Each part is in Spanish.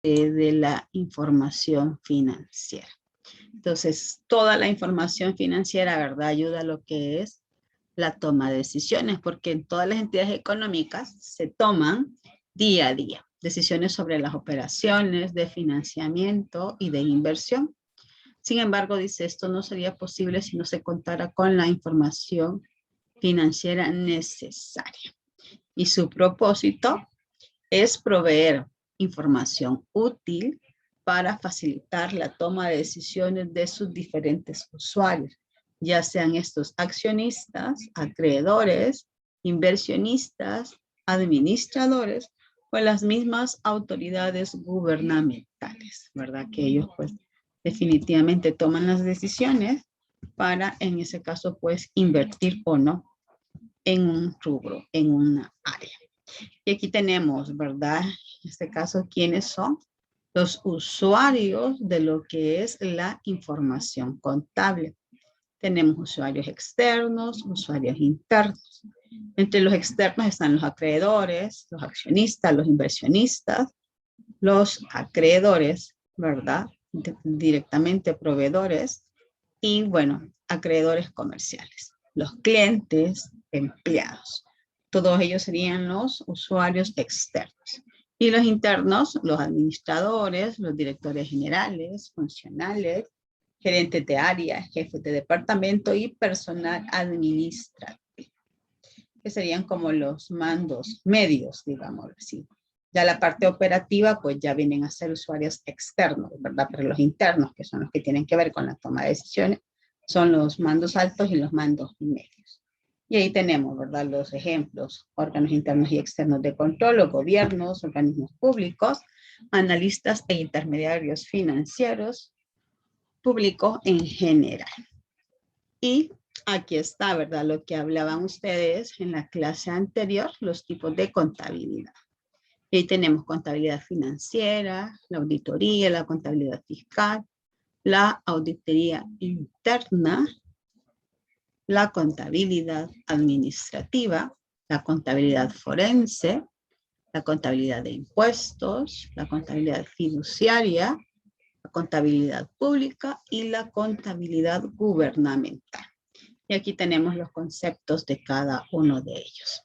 de la información financiera. Entonces, toda la información financiera, ¿verdad? Ayuda a lo que es la toma de decisiones, porque en todas las entidades económicas se toman día a día decisiones sobre las operaciones de financiamiento y de inversión. Sin embargo, dice, esto no sería posible si no se contara con la información financiera necesaria. Y su propósito es proveer información útil para facilitar la toma de decisiones de sus diferentes usuarios, ya sean estos accionistas, acreedores, inversionistas, administradores o las mismas autoridades gubernamentales, ¿verdad? Que ellos pues definitivamente toman las decisiones para en ese caso pues invertir o no en un rubro, en una área. Y aquí tenemos, ¿verdad? En este caso, ¿quiénes son? Los usuarios de lo que es la información contable. Tenemos usuarios externos, usuarios internos. Entre los externos están los acreedores, los accionistas, los inversionistas, los acreedores, ¿verdad? Directamente proveedores y, bueno, acreedores comerciales. Los clientes, empleados. Todos ellos serían los usuarios externos. Y los internos, los administradores, los directores generales, funcionales, gerentes de área, jefes de departamento y personal administrativo. Que serían como los mandos medios, digamos así. Ya la parte operativa, pues ya vienen a ser usuarios externos, ¿verdad? Pero los internos, que son los que tienen que ver con la toma de decisiones, son los mandos altos y los mandos medios. Y ahí tenemos, ¿verdad? Los ejemplos, órganos internos y externos de control, los gobiernos, organismos públicos, analistas e intermediarios financieros, públicos en general. Y aquí está, ¿verdad? Lo que hablaban ustedes en la clase anterior, los tipos de contabilidad. Y ahí tenemos contabilidad financiera, la auditoría, la contabilidad fiscal, la auditoría interna, la contabilidad administrativa, la contabilidad forense, la contabilidad de impuestos, la contabilidad fiduciaria, la contabilidad pública y la contabilidad gubernamental. Y aquí tenemos los conceptos de cada uno de ellos.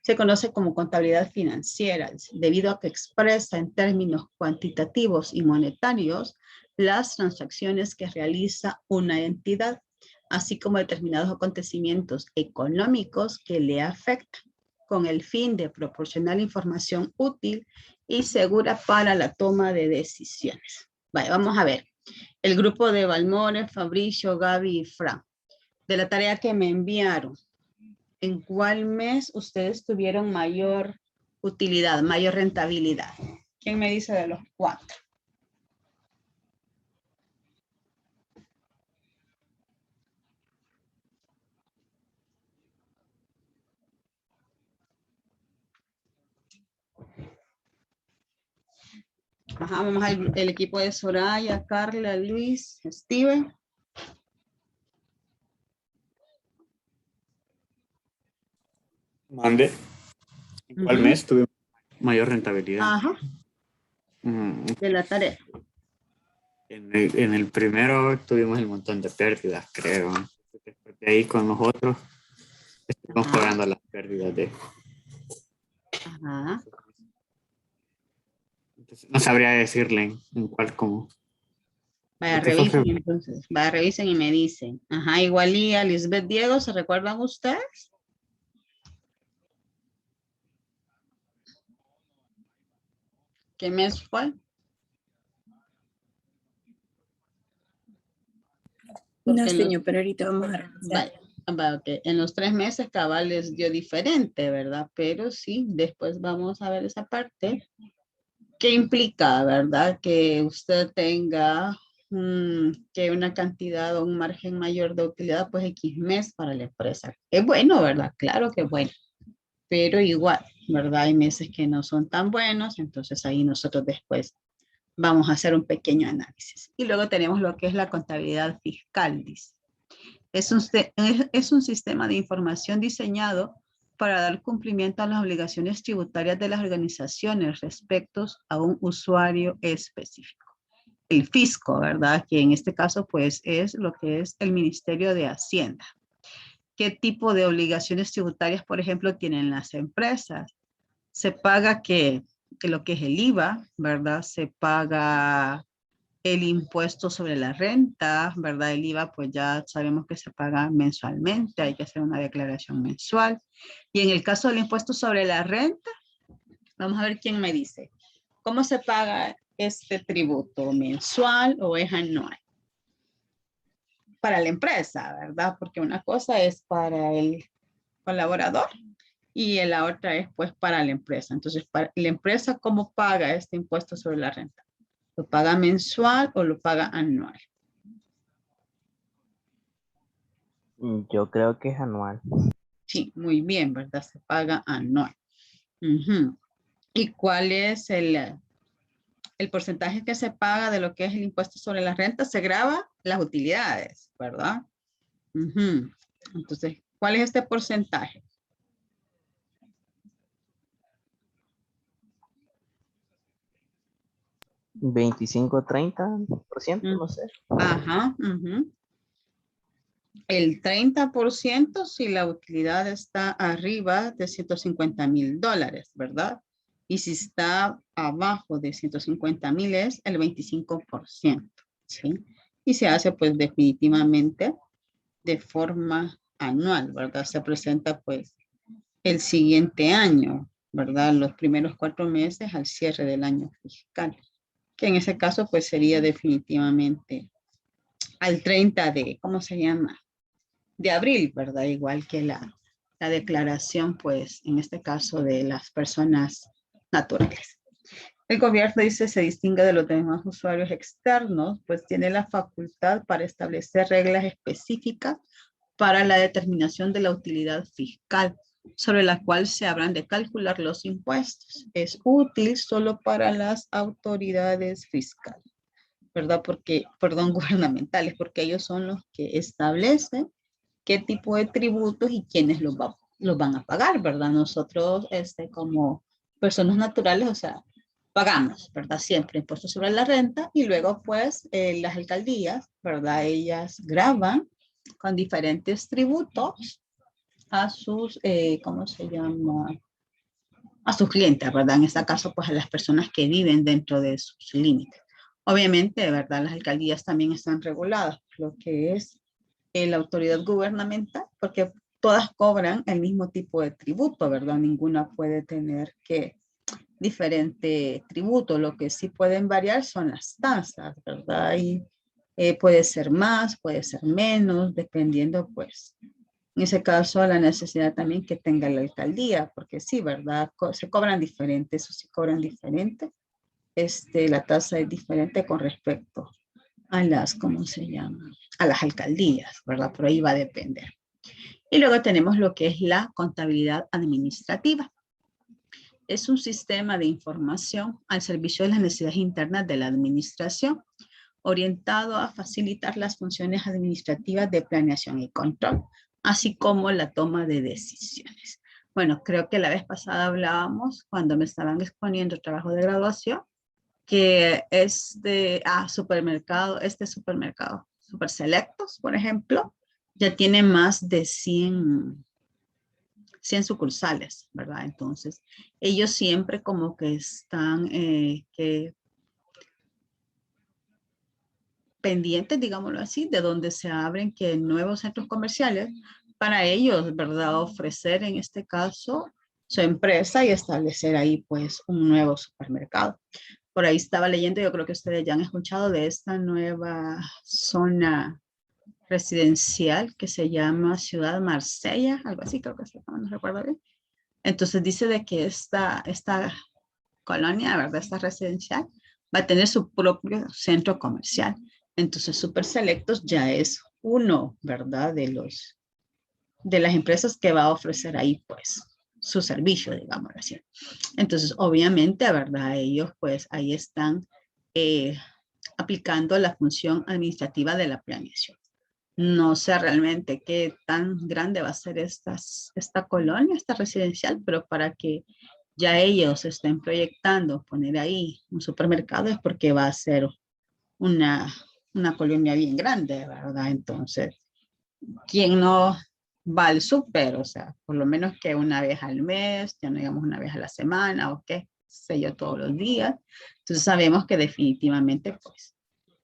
Se conoce como contabilidad financiera debido a que expresa en términos cuantitativos y monetarios las transacciones que realiza una entidad, así como determinados acontecimientos económicos que le afectan, con el fin de proporcionar información útil y segura para la toma de decisiones. Vale, vamos a ver. El grupo de Balmores, Fabricio, Gaby y Fran. De la tarea que me enviaron, ¿en cuál mes ustedes tuvieron mayor utilidad, mayor rentabilidad? ¿Quién me dice de los cuatro? Ajá, vamos al el equipo de Soraya, Carla, Luis, Steven. Mande. ¿En cuál mes tuve mayor rentabilidad? Ajá. De la tarea. En el primero tuvimos el montón de pérdidas, creo. Después de ahí con los otros estuvimos pagando las pérdidas de... Ajá. Entonces, no sabría decirle en cuál como. Vaya, revisen entonces. Vaya, revisen y me dicen. Ajá, igualía, Lisbeth, Diego, ¿se recuerdan ustedes? ¿Qué mes fue? No, señor, pero ahorita vamos a revisar. Vaya, okay. En los 3 meses cabal les dio diferente, ¿verdad? Pero sí, después vamos a ver esa parte. ¿Qué implica, verdad? Que usted tenga que una cantidad o un margen mayor de utilidad, pues X mes para la empresa. Es bueno, ¿verdad? Claro que es bueno. Pero igual, ¿verdad? Hay meses que no son tan buenos, entonces ahí nosotros después vamos a hacer un pequeño análisis. Y luego tenemos lo que es la contabilidad fiscal, dice. Es un sistema de información diseñado para dar cumplimiento a las obligaciones tributarias de las organizaciones respecto a un usuario específico. El fisco, ¿verdad? Que en este caso pues es lo que es el Ministerio de Hacienda. ¿Qué tipo de obligaciones tributarias, por ejemplo, tienen las empresas? Se paga que lo que es el IVA, ¿verdad? Se paga el impuesto sobre la renta, ¿verdad? El IVA, pues ya sabemos que se paga mensualmente, hay que hacer una declaración mensual. Y en el caso del impuesto sobre la renta, vamos a ver quién me dice. ¿Cómo se paga este tributo? ¿Mensual o es anual? Para la empresa, ¿verdad? Porque una cosa es para el colaborador y la otra es pues para la empresa. Entonces, para la empresa, ¿cómo paga este impuesto sobre la renta? ¿Lo paga mensual o lo paga anual? Yo creo que es anual. Sí, muy bien, ¿verdad? Se paga anual. Ujú. ¿Y cuál es el porcentaje que se paga de lo que es el impuesto sobre la renta? Se graba las utilidades, ¿verdad? Ujú. Entonces, ¿cuál es este porcentaje? 25-30%, no sé. Ajá. Ujú. El 30% si la utilidad está arriba de $150,000, ¿verdad? Y si está abajo de 150,000 es el 25%, ¿sí? Y se hace pues definitivamente de forma anual, ¿verdad? Se presenta pues el siguiente año, ¿verdad? Los primeros 4 meses al cierre del año fiscal, que en ese caso pues sería definitivamente al 30 de, ¿cómo se llama? De abril, ¿verdad? Igual que la declaración, pues, en este caso de las personas naturales. El gobierno dice se distingue de los demás usuarios externos, pues tiene la facultad para establecer reglas específicas para la determinación de la utilidad fiscal, sobre la cual se habrán de calcular los impuestos. Es útil solo para las autoridades fiscales, ¿verdad? Porque, perdón, gubernamentales, porque ellos son los que establecen qué tipo de tributos y quiénes los van a pagar, ¿verdad? Nosotros, como personas naturales, o sea, pagamos, ¿verdad? Siempre impuestos sobre la renta y luego, pues, las alcaldías, ¿verdad? Ellas graban con diferentes tributos a sus, ¿cómo se llama? A sus clientes, ¿verdad? En este caso, pues, a las personas que viven dentro de sus límites. Obviamente, ¿verdad? Las alcaldías también están reguladas, lo que es la autoridad gubernamental, porque todas cobran el mismo tipo de tributo, ¿verdad? Ninguna puede tener que diferente tributo. Lo que sí pueden variar son las tasas, ¿verdad? Y puede ser más, puede ser menos, dependiendo, pues, en ese caso, la necesidad también que tenga la alcaldía, porque sí, ¿verdad? Se cobran diferentes, o si cobran diferente, la tasa es diferente con respecto a las, ¿cómo se llama? A las alcaldías, ¿verdad? Por ahí va a depender. Y luego tenemos lo que es la contabilidad administrativa. Es un sistema de información al servicio de las necesidades internas de la administración, orientado a facilitar las funciones administrativas de planeación y control, así como la toma de decisiones. Bueno, creo que la vez pasada hablábamos, cuando me estaban exponiendo el trabajo de graduación, que es de supermercado, supermercado, Super Selectos, por ejemplo, ya tiene más de 100 sucursales, ¿verdad? Entonces, ellos siempre como que están pendientes, digámoslo así, de donde se abren que nuevos centros comerciales para ellos, ¿verdad? Ofrecer en este caso su empresa y establecer ahí pues un nuevo supermercado. Por ahí estaba leyendo, yo creo que ustedes ya han escuchado de esta nueva zona residencial que se llama Ciudad Marsella, algo así creo que se llama, no recuerdo bien. Entonces dice de que esta colonia, ¿verdad? Esta residencial va a tener su propio centro comercial. Entonces Super Selectos ya es uno, ¿verdad? De las empresas que va a ofrecer ahí pues su servicio, digamos así. Entonces, obviamente, ¿verdad? Ellos pues ahí están aplicando la función administrativa de la planeación. No sé realmente qué tan grande va a ser esta colonia, esta residencial, pero para que ya ellos estén proyectando poner ahí un supermercado es porque va a ser una, una colonia bien grande, ¿verdad? Entonces, ¿quién no va al súper? O sea, por lo menos que una vez al mes, ya no digamos una vez a la semana o qué sé yo, todos los días. Entonces sabemos que definitivamente pues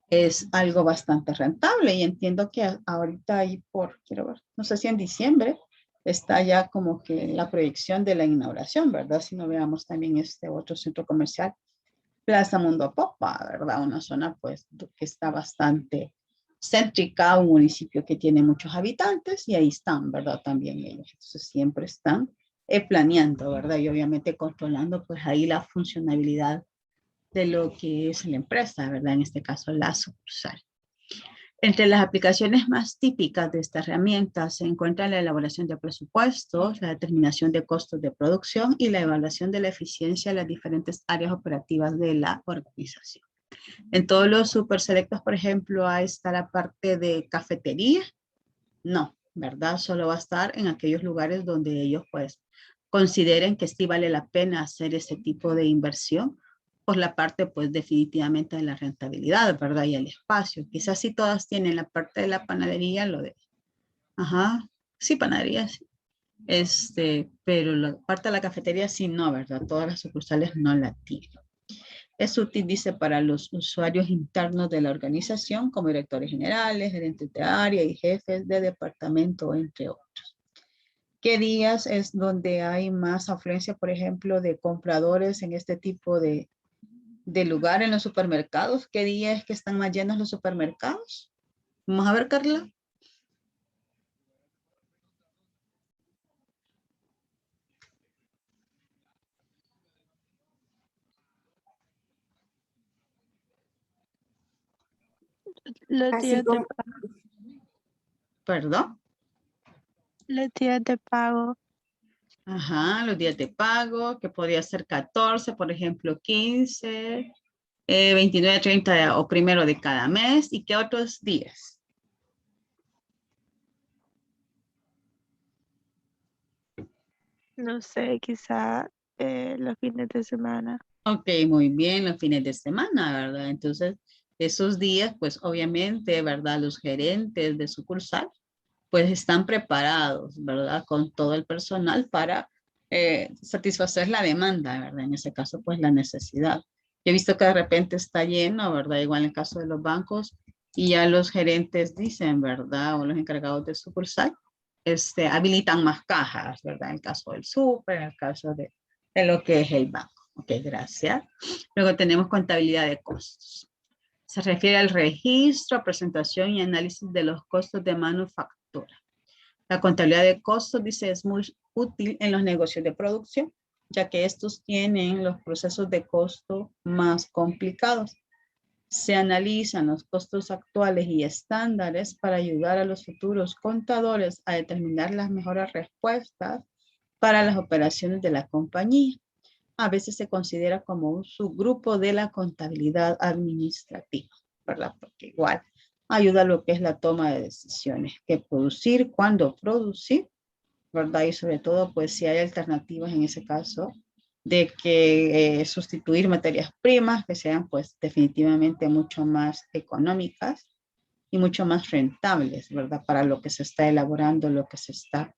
es algo bastante rentable y entiendo que ahorita ahí quiero ver, no sé si en diciembre está ya como que la proyección de la inauguración, ¿verdad? Si no veamos también este otro centro comercial, Plaza Mundo Popa, ¿verdad? Una zona pues que está bastante céntrica, un municipio que tiene muchos habitantes y ahí están, ¿verdad? También ellos. Entonces siempre están planeando, ¿verdad? Y obviamente controlando pues ahí la funcionabilidad de lo que es la empresa, ¿verdad? En este caso la sucursal. Entre las aplicaciones más típicas de esta herramienta se encuentra la elaboración de presupuestos, la determinación de costos de producción y la evaluación de la eficiencia de las diferentes áreas operativas de la organización. En todos los super selectos, por ejemplo, ahí está la parte de cafetería. No, ¿verdad? Solo va a estar en aquellos lugares donde ellos pues consideren que sí vale la pena hacer ese tipo de inversión por la parte pues definitivamente de la rentabilidad, ¿verdad? Y el espacio. Quizás si todas tienen la parte de la panadería, lo de, ajá, sí, panadería, sí. Pero la parte de la cafetería sí no, ¿verdad? Todas las sucursales no la tienen. Es útil, dice, para los usuarios internos de la organización, como directores generales, gerentes de área y jefes de departamento, entre otros. ¿Qué días es donde hay más afluencia, por ejemplo, de compradores en este tipo de lugar en los supermercados? ¿Qué días es que están más llenos los supermercados? Vamos a ver, Carla. Los Así días de como, pago. Perdón. Los días de pago. Ajá, los días de pago, que podría ser 14, por ejemplo, 15, 29, 30 o primero de cada mes. ¿Y qué otros días? No sé, quizá los fines de semana. Ok, muy bien, los fines de semana, ¿verdad? Entonces, esos días, pues obviamente, ¿verdad? Los gerentes de sucursal, pues están preparados, ¿verdad? Con todo el personal para satisfacer la demanda, ¿verdad? En ese caso, pues la necesidad. Yo he visto que de repente está lleno, ¿verdad? Igual en el caso de los bancos, y ya los gerentes dicen, ¿verdad? O los encargados de sucursal, habilitan más cajas, ¿verdad? En el caso del súper, en el caso de lo que es el banco. Ok, gracias. Luego tenemos contabilidad de costos. Se refiere al registro, presentación y análisis de los costos de manufactura. La contabilidad de costos, dice, es muy útil en los negocios de producción, ya que estos tienen los procesos de costo más complicados. Se analizan los costos actuales y estándares para ayudar a los futuros contadores a determinar las mejores respuestas para las operaciones de la compañía. A veces se considera como un subgrupo de la contabilidad administrativa, ¿verdad? Porque igual ayuda a lo que es la toma de decisiones, qué producir, cuándo producir, ¿verdad? Y sobre todo, pues si hay alternativas en ese caso de que sustituir materias primas que sean pues definitivamente mucho más económicas y mucho más rentables, ¿verdad? Para lo que se está elaborando, lo que se está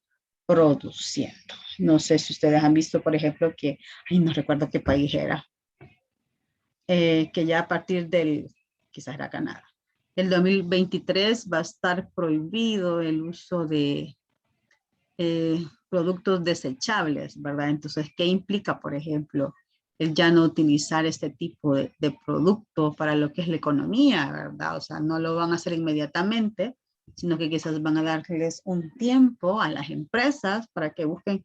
produciendo. No sé si ustedes han visto, por ejemplo, que, ay, no recuerdo qué país era, que ya a partir del, quizás era Canadá, el 2023 va a estar prohibido el uso de productos desechables, ¿verdad? Entonces, ¿qué implica, por ejemplo, el ya no utilizar este tipo de producto para lo que es la economía, ¿verdad? O sea, no lo van a hacer inmediatamente, sino que quizás van a darles un tiempo a las empresas para que busquen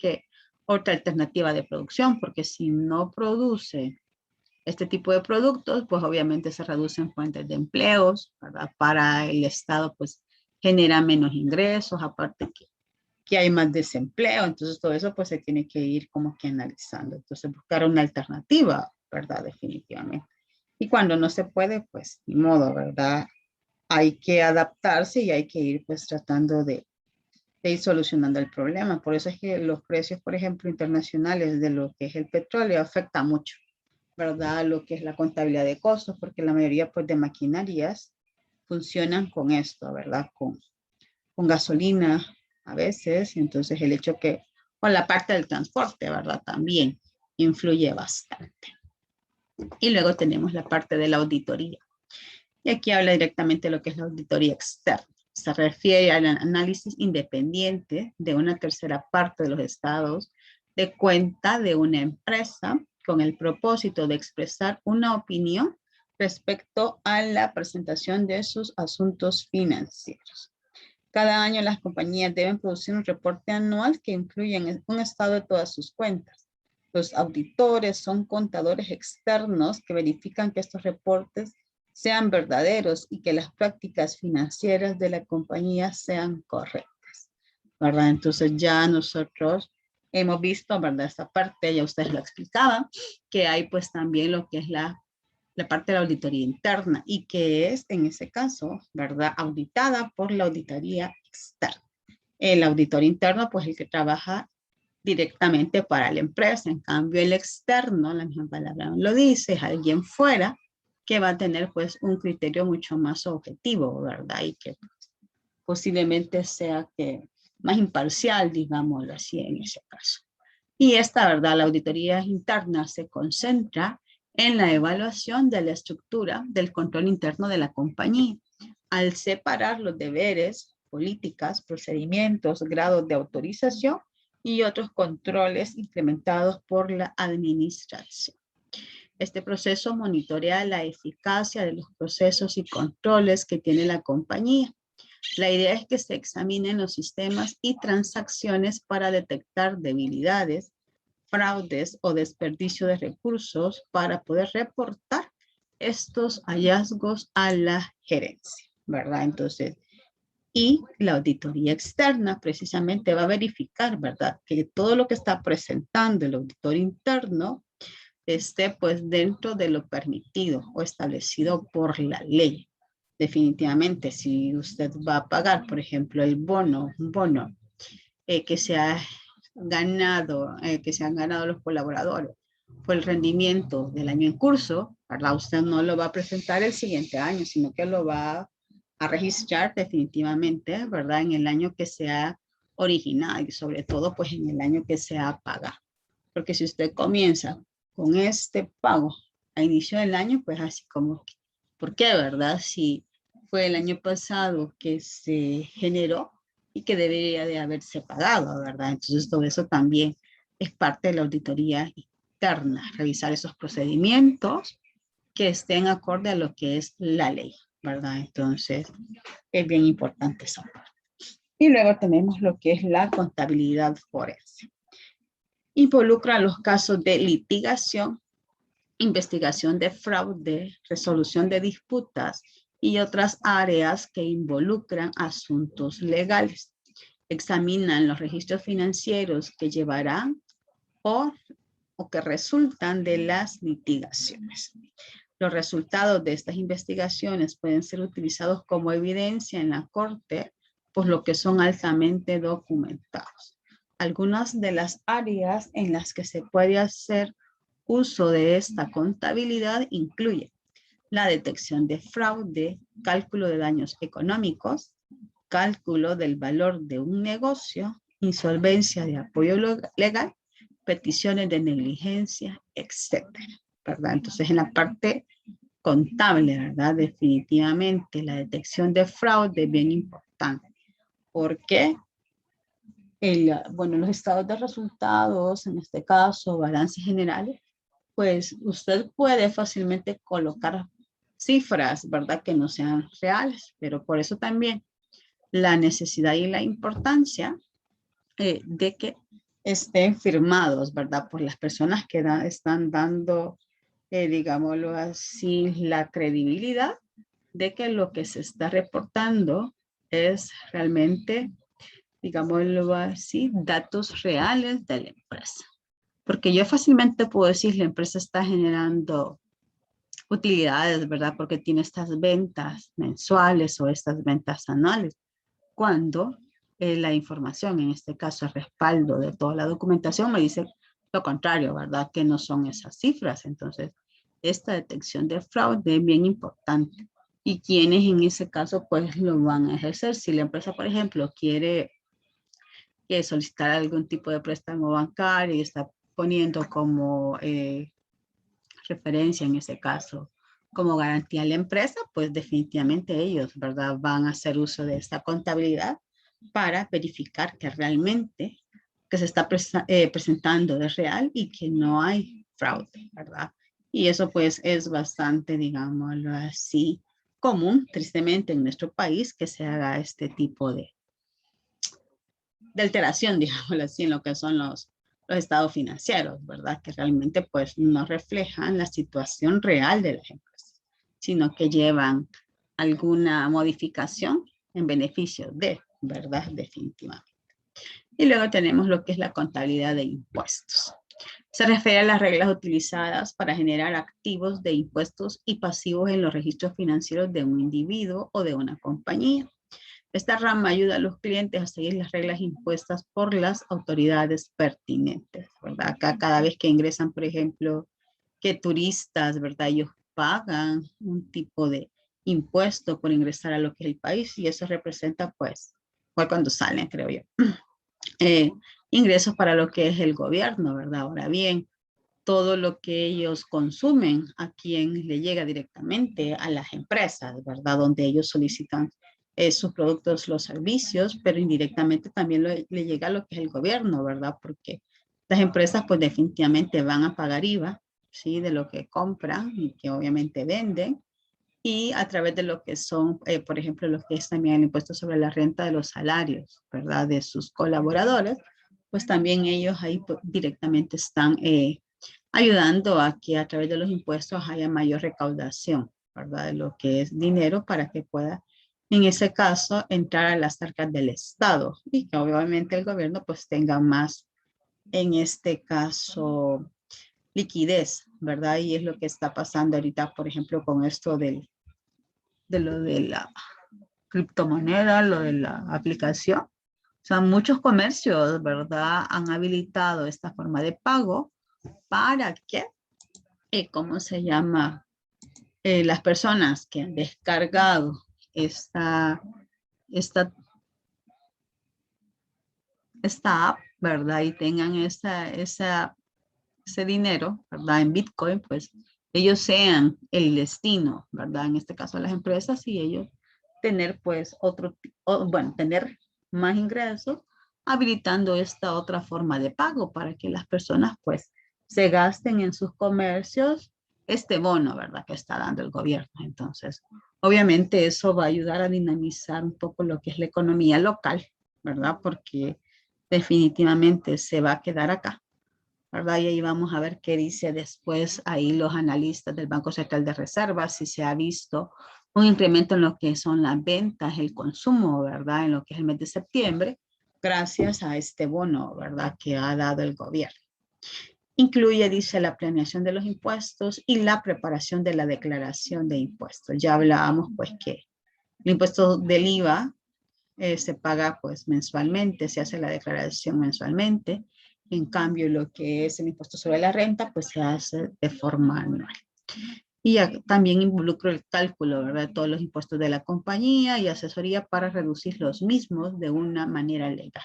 otra alternativa de producción, porque si no produce este tipo de productos, pues obviamente se reducen fuentes de empleos, ¿verdad? Para el Estado, pues genera menos ingresos, aparte que hay más desempleo, entonces todo eso pues se tiene que ir como que analizando, entonces buscar una alternativa, ¿verdad? Definitivamente. Y cuando no se puede, pues ni modo, ¿verdad? hay que adaptarse y hay que ir pues tratando de ir solucionando el problema. Por eso es que los precios, por ejemplo, internacionales de lo que es el petróleo afecta mucho, ¿verdad? Lo que es la contabilidad de costos, porque la mayoría pues de maquinarias funcionan con esto, ¿verdad? Con gasolina a veces, entonces el hecho que, con la parte del transporte, ¿verdad? También influye bastante. Y luego tenemos la parte de la auditoría. Y aquí habla directamente de lo que es la auditoría externa. Se refiere al análisis independiente de una tercera parte de los estados de cuenta de una empresa con el propósito de expresar una opinión respecto a la presentación de sus asuntos financieros. Cada año las compañías deben producir un reporte anual que incluye un estado de todas sus cuentas. Los auditores son contadores externos que verifican que estos reportes sean verdaderos y que las prácticas financieras de la compañía sean correctas, ¿verdad? Entonces ya nosotros hemos visto, ¿verdad? Esta parte, ya ustedes lo explicaban, que hay pues también lo que es la parte de la auditoría interna y que es en ese caso, ¿verdad? Auditada por la auditoría externa. El auditor interno, pues el que trabaja directamente para la empresa. En cambio, el externo, la misma palabra lo dice, es alguien fuera que va a tener pues un criterio mucho más objetivo, ¿verdad? Y que posiblemente sea que más imparcial, digámoslo así en ese caso. Y esta, ¿verdad? La auditoría interna se concentra en la evaluación de la estructura del control interno de la compañía, al separar los deberes, políticas, procedimientos, grados de autorización y otros controles implementados por la administración. Este proceso monitorea la eficacia de los procesos y controles que tiene la compañía. La idea es que se examinen los sistemas y transacciones para detectar debilidades, fraudes o desperdicio de recursos para poder reportar estos hallazgos a la gerencia, ¿verdad? Entonces, y la auditoría externa precisamente va a verificar, ¿verdad? Que todo lo que está presentando el auditor interno esté pues dentro de lo permitido o establecido por la ley. Definitivamente, si usted va a pagar, por ejemplo, un bono que se ha ganado, que se han ganado los colaboradores por el rendimiento del año en curso, ¿verdad? Usted no lo va a presentar el siguiente año, sino que lo va a registrar definitivamente, ¿verdad? En el año que sea original y sobre todo pues en el año que sea pagado. Porque si usted comienza con este pago a inicio del año, pues así como, ¿por qué, verdad? Si fue el año pasado que se generó y que debería de haberse pagado, ¿verdad? Entonces todo eso también es parte de la auditoría interna, revisar esos procedimientos que estén acorde a lo que es la ley, ¿verdad? Entonces es bien importante eso. Y luego tenemos lo que es la contabilidad forense. Involucra los casos de litigación, investigación de fraude, resolución de disputas y otras áreas que involucran asuntos legales. Examinan los registros financieros que llevarán o que resultan de las litigaciones. Los resultados de estas investigaciones pueden ser utilizados como evidencia en la corte, por lo que son altamente documentados. Algunas de las áreas en las que se puede hacer uso de esta contabilidad incluyen la detección de fraude, cálculo de daños económicos, cálculo del valor de un negocio, insolvencia de apoyo legal, peticiones de negligencia, etcétera, ¿verdad? Entonces, en la parte contable, ¿verdad? Definitivamente la detección de fraude es bien importante. ¿Por qué? Bueno, los estados de resultados, en este caso, balances generales, pues usted puede fácilmente colocar cifras, ¿verdad? Que no sean reales, pero por eso también la necesidad y la importancia de que estén firmados, ¿verdad? Por las personas que están dando, digámoslo así, la credibilidad de que lo que se está reportando es realmente, digámoslo así, datos reales de la empresa. Porque yo fácilmente puedo decir, la empresa está generando utilidades, ¿verdad? Porque tiene estas ventas mensuales o estas ventas anuales. Cuando la información, en este caso el respaldo de toda la documentación, me dice lo contrario, ¿verdad? Que no son esas cifras. Entonces, esta detección de fraude es bien importante. Y quienes en ese caso, pues lo van a ejercer. Si la empresa, por ejemplo, quiere solicitar algún tipo de préstamo bancario y está poniendo como referencia en ese caso como garantía a la empresa, pues definitivamente ellos, ¿verdad? Van a hacer uso de esta contabilidad para verificar que realmente que se está presentando es real y que no hay fraude, ¿verdad? Y eso pues es bastante, digámoslo así, común, tristemente en nuestro país, que se haga este tipo de alteración, digámoslo así, en lo que son los estados financieros, ¿verdad? Que realmente pues no reflejan la situación real de las empresas, sino que llevan alguna modificación en beneficio de, ¿verdad? Definitivamente. Y luego tenemos lo que es la contabilidad de impuestos. Se refiere a las reglas utilizadas para generar activos de impuestos y pasivos en los registros financieros de un individuo o de una compañía. Esta rama ayuda a los clientes a seguir las reglas impuestas por las autoridades pertinentes, ¿verdad? Acá cada vez que ingresan, por ejemplo, que turistas, ¿verdad? Ellos pagan un tipo de impuesto por ingresar a lo que es el país y eso representa, pues, cuando salen, creo yo, ingresos para lo que es el gobierno, ¿verdad? Ahora bien, todo lo que ellos consumen a quien le llega directamente a las empresas, ¿verdad? Donde ellos solicitan sus productos, los servicios, pero indirectamente también le llega a lo que es el gobierno, ¿verdad? Porque las empresas pues definitivamente van a pagar IVA, ¿sí? De lo que compran y que obviamente venden. Y a través de lo que son, por ejemplo, lo que es también el impuesto sobre la renta de los salarios, ¿verdad? De sus colaboradores, pues también ellos ahí pues, directamente están ayudando a que a través de los impuestos haya mayor recaudación, ¿verdad? De lo que es dinero para que pueda, en ese caso, entrar a las arcas del Estado y que obviamente el gobierno pues tenga más, en este caso, liquidez, ¿verdad? Y es lo que está pasando ahorita, por ejemplo, con esto de lo de la criptomoneda, lo de la aplicación. O sea, muchos comercios, ¿verdad? Han habilitado esta forma de pago para que, ¿cómo se llama? Las personas que han descargado esta, esta, esta app, ¿verdad? Y tengan ese dinero, ¿verdad? En Bitcoin, pues ellos sean el destino, ¿verdad? En este caso las empresas y ellos tener pues tener más ingresos habilitando esta otra forma de pago para que las personas pues se gasten en sus comercios este bono, ¿verdad? Que está dando el gobierno. Entonces, obviamente eso va a ayudar a dinamizar un poco lo que es la economía local, ¿verdad? Porque definitivamente se va a quedar acá, ¿verdad? Y ahí vamos a ver qué dice después ahí los analistas del Banco Central de Reservas, si se ha visto un incremento en lo que son las ventas, el consumo, ¿verdad? En lo que es el mes de septiembre, gracias a este bono, ¿verdad? Que ha dado el gobierno. Incluye, dice, la planeación de los impuestos y la preparación de la declaración de impuestos. Ya hablábamos, pues, que el impuesto del IVA se paga, pues, mensualmente, se hace la declaración mensualmente. En cambio, lo que es el impuesto sobre la renta, pues, se hace de forma anual. Y también involucra el cálculo, ¿verdad? De todos los impuestos de la compañía y asesoría para reducir los mismos de una manera legal.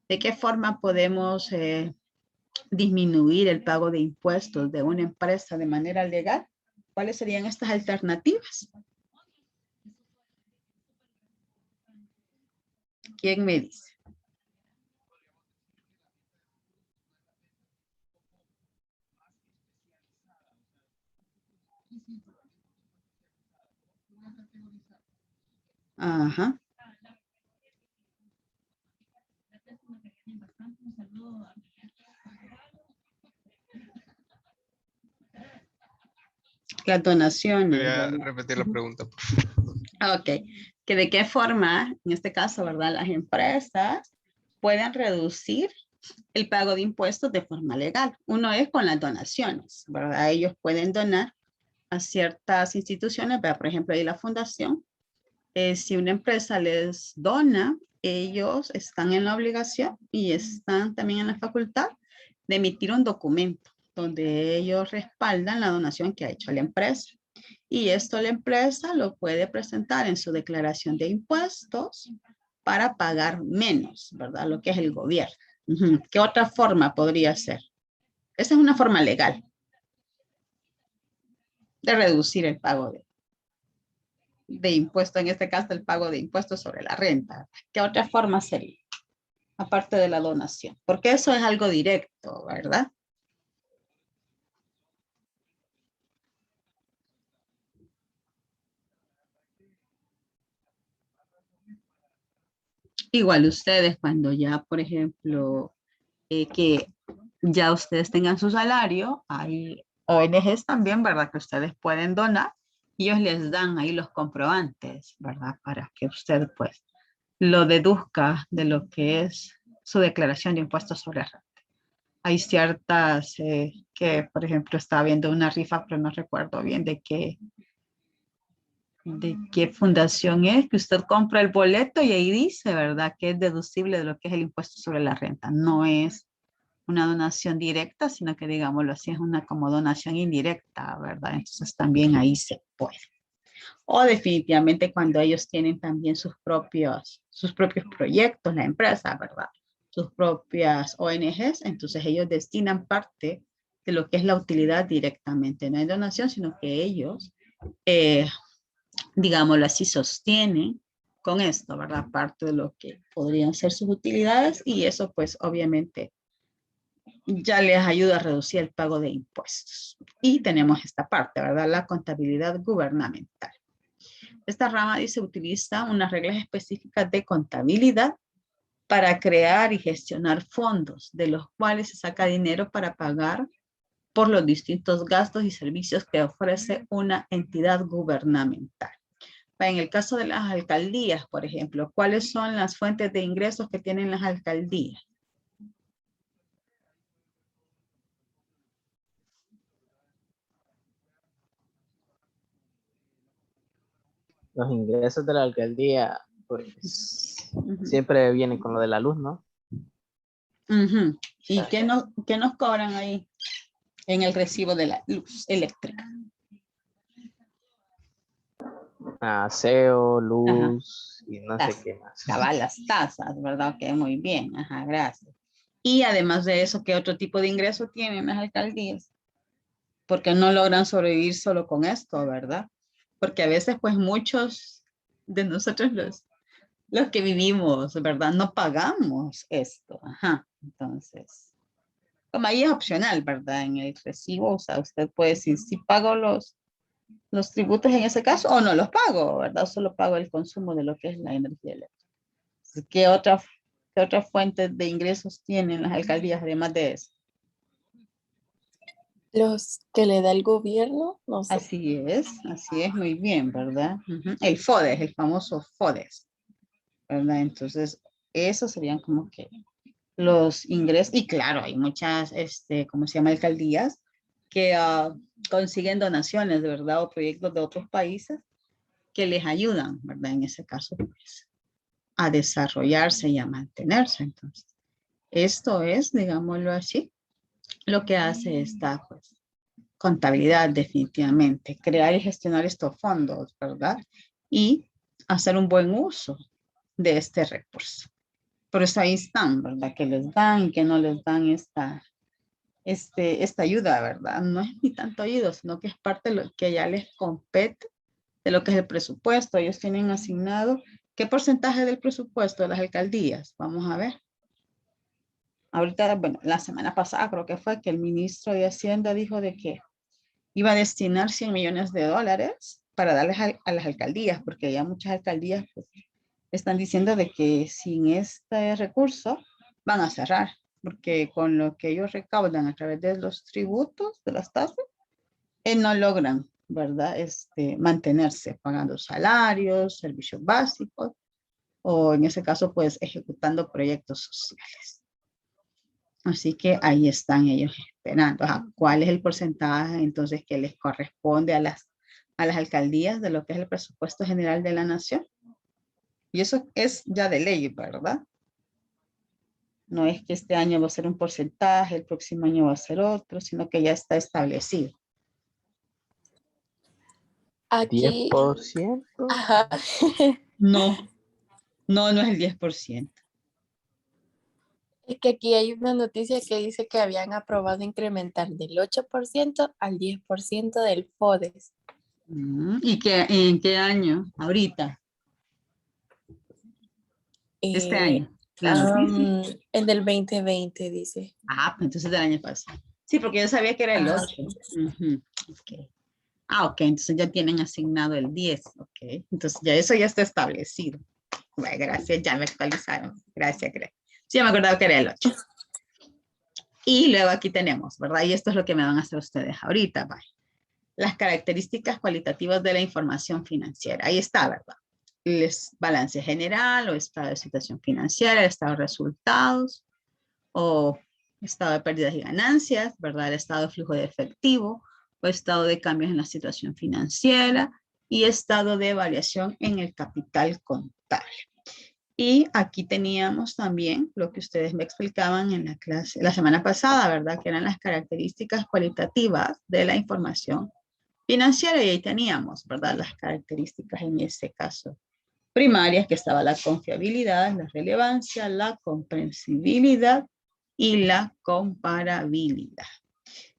¿De qué forma podemos disminuir el pago de impuestos de una empresa de manera legal? ¿Cuáles serían estas alternativas? ¿Quién me dice? Ajá. Las donaciones. Quería ¿verdad? repetir la pregunta, por favor. Ok. Que de qué forma, en este caso, ¿verdad? Las empresas pueden reducir el pago de impuestos de forma legal. Uno es con las donaciones, ¿verdad? Ellos pueden donar a ciertas instituciones, ¿verdad? Por ejemplo, ahí la fundación, si una empresa les dona, ellos están en la obligación y están también en la facultad de emitir un documento donde ellos respaldan la donación que ha hecho la empresa. Y esto la empresa lo puede presentar en su declaración de impuestos para pagar menos, ¿verdad? Lo que es el gobierno. ¿Qué otra forma podría ser? Esa es una forma legal de reducir el pago de impuestos, en este caso el pago de impuestos sobre la renta. ¿Qué otra forma sería? Aparte de la donación, porque eso es algo directo, ¿verdad? Igual ustedes cuando ya, por ejemplo, que ya ustedes tengan su salario, hay ONGs también, ¿verdad? Que ustedes pueden donar y ellos les dan ahí los comprobantes, ¿verdad? Para que usted pues lo deduzca de lo que es su declaración de impuestos sobre renta. Hay ciertas que, por ejemplo, estaba viendo una rifa, pero no recuerdo bien de qué fundación es, que usted compra el boleto y ahí dice, ¿verdad? Que es deducible de lo que es el impuesto sobre la renta. No es una donación directa, sino que, digámoslo así, es una como donación indirecta, ¿verdad? Entonces también ahí se puede. O definitivamente cuando ellos tienen también sus propios proyectos, la empresa, ¿verdad? Sus propias ONGs, entonces ellos destinan parte de lo que es la utilidad directamente. No hay donación, sino que ellos, digámoslo así, sostienen con esto, ¿verdad? Parte de lo que podrían ser sus utilidades y eso pues obviamente ya les ayuda a reducir el pago de impuestos. Y tenemos esta parte, ¿verdad? La contabilidad gubernamental. Esta rama dice utiliza unas reglas específicas de contabilidad para crear y gestionar fondos, de los cuales se saca dinero para pagar por los distintos gastos y servicios que ofrece una entidad gubernamental. En el caso de las alcaldías, por ejemplo, ¿cuáles son las fuentes de ingresos que tienen las alcaldías? Los ingresos de la alcaldía, pues, siempre vienen con lo de la luz, ¿no? ¿Y qué nos cobran ahí en el recibo de la luz eléctrica? Aseo, luz y no sé qué más. Las tasas, ¿verdad? Ok, muy bien. Ajá, gracias. Y además de eso, ¿qué otro tipo de ingreso tienen las alcaldías? Porque no logran sobrevivir solo con esto, ¿verdad? Porque a veces, pues, muchos de nosotros los que vivimos, ¿verdad? No pagamos esto. Ajá. Entonces, como ahí es opcional, ¿verdad? En el recibo, o sea, usted puede decir si pago los tributos en ese caso o no los pago, ¿verdad? Solo pago el consumo de lo que es la energía eléctrica. ¿Qué otra fuente de ingresos tienen las alcaldías además de eso? Los que le da el gobierno, no sé. Así es, muy bien, ¿verdad? El FODES, el famoso FODES, ¿verdad? Entonces, esos serían como que los ingresos, y claro, hay muchas, ¿cómo se llama? Alcaldías que consiguen donaciones, de verdad, o proyectos de otros países que les ayudan, ¿verdad? En ese caso, pues, a desarrollarse y a mantenerse. Entonces, esto es, digámoslo así, lo que hace esta, pues, contabilidad definitivamente, crear y gestionar estos fondos, ¿verdad? Y hacer un buen uso de este recurso. Por eso ahí están, ¿verdad? Que les dan y que no les dan esta ayuda, ¿verdad? No es ni tanto ayuda, sino que es parte de lo que ya les compete de lo que es el presupuesto. Ellos tienen asignado, ¿qué porcentaje del presupuesto de las alcaldías? Vamos a ver. Ahorita, bueno, la semana pasada creo que fue que el ministro de Hacienda dijo de que iba a destinar 100 millones de dólares para darles a las alcaldías, porque ya muchas alcaldías pues, están diciendo de que sin este recurso van a cerrar, porque con lo que ellos recaudan a través de los tributos, de las tasas, no logran, ¿verdad? Mantenerse pagando salarios, servicios básicos, o en ese caso, pues, ejecutando proyectos sociales. Así que ahí están ellos esperando. Ajá, ¿cuál es el porcentaje entonces que les corresponde a las alcaldías de lo que es el presupuesto general de la nación? Y eso es ya de ley, ¿verdad? No es que este año va a ser un porcentaje, el próximo año va a ser otro, sino que ya está establecido. Aquí, 10%. ajá. No es el 10%. Es que aquí hay una noticia que dice que habían aprobado incrementar del 8% al 10% del FODES. ¿Y en qué año? Ahorita. Este año. La noticia. En el 2020 dice. Pues entonces del año pasado. Sí, porque yo sabía que era el 8. Okay. Ok, entonces ya tienen asignado el 10. Ok, entonces ya eso ya está establecido. Bueno, gracias, ya me actualizaron. Gracias. Sí, ya me acordaba que era el 8. Y luego aquí tenemos, ¿verdad? Y esto es lo que me van a hacer ustedes ahorita, ¿vale? Las características cualitativas de la información financiera. Ahí está, ¿verdad? El balance general o estado de situación financiera, el estado de resultados o estado de pérdidas y ganancias, ¿verdad? El estado de flujo de efectivo o estado de cambios en la situación financiera y estado de variación en el capital contable. Y aquí teníamos también lo que ustedes me explicaban en la clase, la semana pasada, ¿verdad? Que eran las características cualitativas de la información financiera. Y ahí teníamos, ¿verdad? Las características en este caso primarias, que estaba la confiabilidad, la relevancia, la comprensibilidad y la comparabilidad.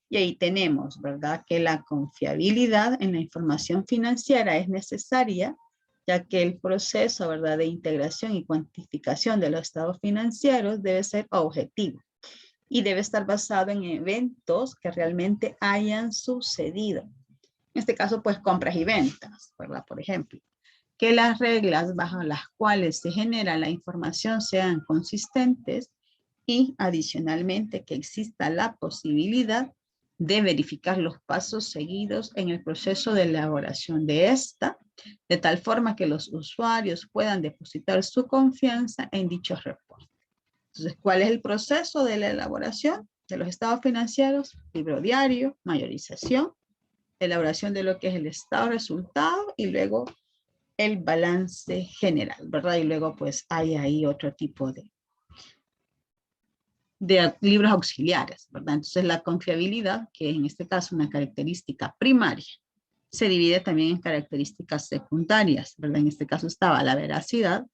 Y ahí tenemos, ¿verdad? Que la confiabilidad en la información financiera es necesaria, ya que el proceso, ¿verdad?, de integración y cuantificación de los estados financieros debe ser objetivo y debe estar basado en eventos que realmente hayan sucedido. En este caso, pues compras y ventas, ¿verdad? Por ejemplo, que las reglas bajo las cuales se genera la información sean consistentes y adicionalmente que exista la posibilidad de verificar los pasos seguidos en el proceso de elaboración de esta, de tal forma que los usuarios puedan depositar su confianza en dichos reportes. Entonces, ¿cuál es el proceso de la elaboración de los estados financieros? Libro diario, mayorización, elaboración de lo que es el estado de resultado y luego el balance general, ¿verdad? Y luego pues hay ahí otro tipo de libros auxiliares, ¿verdad? Entonces la confiabilidad, que es en este caso una característica primaria, se divide también en características secundarias, ¿verdad? En este caso estaba la veracidad,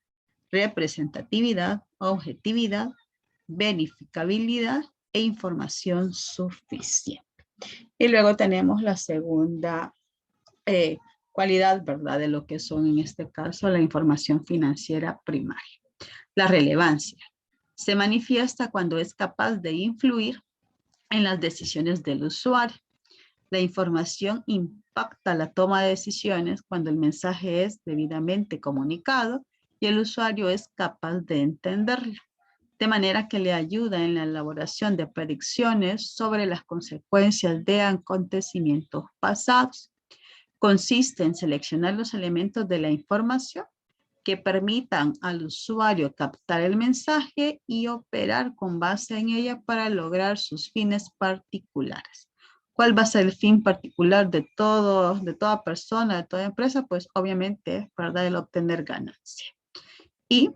representatividad, objetividad, verificabilidad e información suficiente. Y luego tenemos la segunda cualidad, ¿verdad? De lo que son en este caso la información financiera primaria. La relevancia se manifiesta cuando es capaz de influir en las decisiones del usuario. La información impacta la toma de decisiones cuando el mensaje es debidamente comunicado y el usuario es capaz de entenderlo, de manera que le ayuda en la elaboración de predicciones sobre las consecuencias de acontecimientos pasados. Consiste en seleccionar los elementos de la información que permitan al usuario captar el mensaje y operar con base en ella para lograr sus fines particulares. ¿Cuál va a ser el fin particular de toda persona, de toda empresa? Pues obviamente, ¿verdad?, el obtener ganancia. Y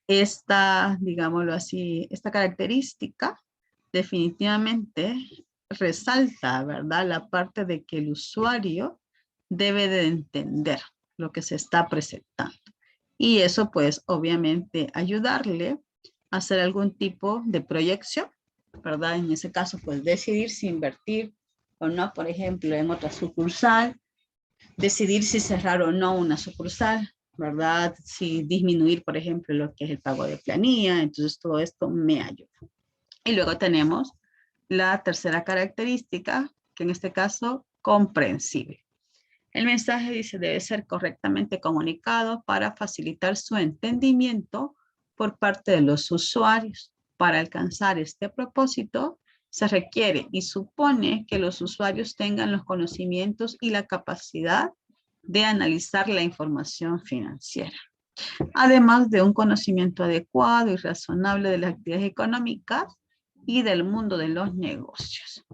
esta, digámoslo así, esta característica definitivamente resalta, ¿verdad?, la parte de que el usuario debe de entender lo que se está presentando. Y eso pues obviamente ayudarle a hacer algún tipo de proyección, ¿verdad? En ese caso pues decidir si invertir o no, por ejemplo, en otra sucursal, decidir si cerrar o no una sucursal, ¿verdad? Si disminuir, por ejemplo, lo que es el pago de planilla, entonces todo esto me ayuda. Y luego tenemos la tercera característica, que en este caso, comprensible. El mensaje dice debe ser correctamente comunicado para facilitar su entendimiento por parte de los usuarios. Para alcanzar este propósito, se requiere y supone que los usuarios tengan los conocimientos y la capacidad de analizar la información financiera, además de un conocimiento adecuado y razonable de las actividades económicas y del mundo de los negocios.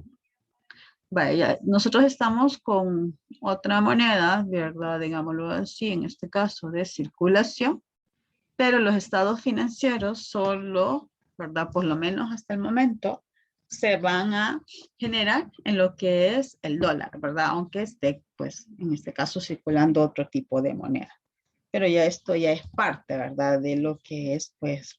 Vaya, nosotros estamos con otra moneda, ¿verdad? Digámoslo así, en este caso de circulación, pero los estados financieros solo, ¿verdad? Por lo menos hasta el momento, se van a generar en lo que es el dólar, ¿verdad? Aunque esté, pues, en este caso circulando otro tipo de moneda. Pero ya esto ya es parte, ¿verdad? De lo que es, pues,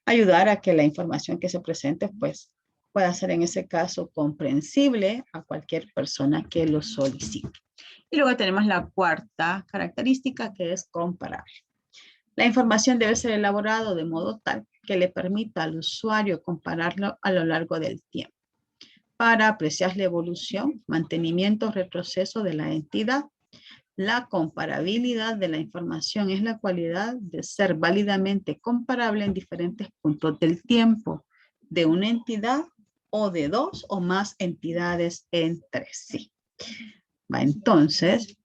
ayudar a que la información que se presente, pues, pueda ser en ese caso comprensible a cualquier persona que lo solicite. Y luego tenemos la cuarta característica, que es comparable. La información debe ser elaborada de modo tal que le permita al usuario compararlo a lo largo del tiempo para apreciar la evolución, mantenimiento o retroceso de la entidad. La comparabilidad de la información es la cualidad de ser válidamente comparable en diferentes puntos del tiempo de una entidad o de dos o más entidades entre sí. Entonces,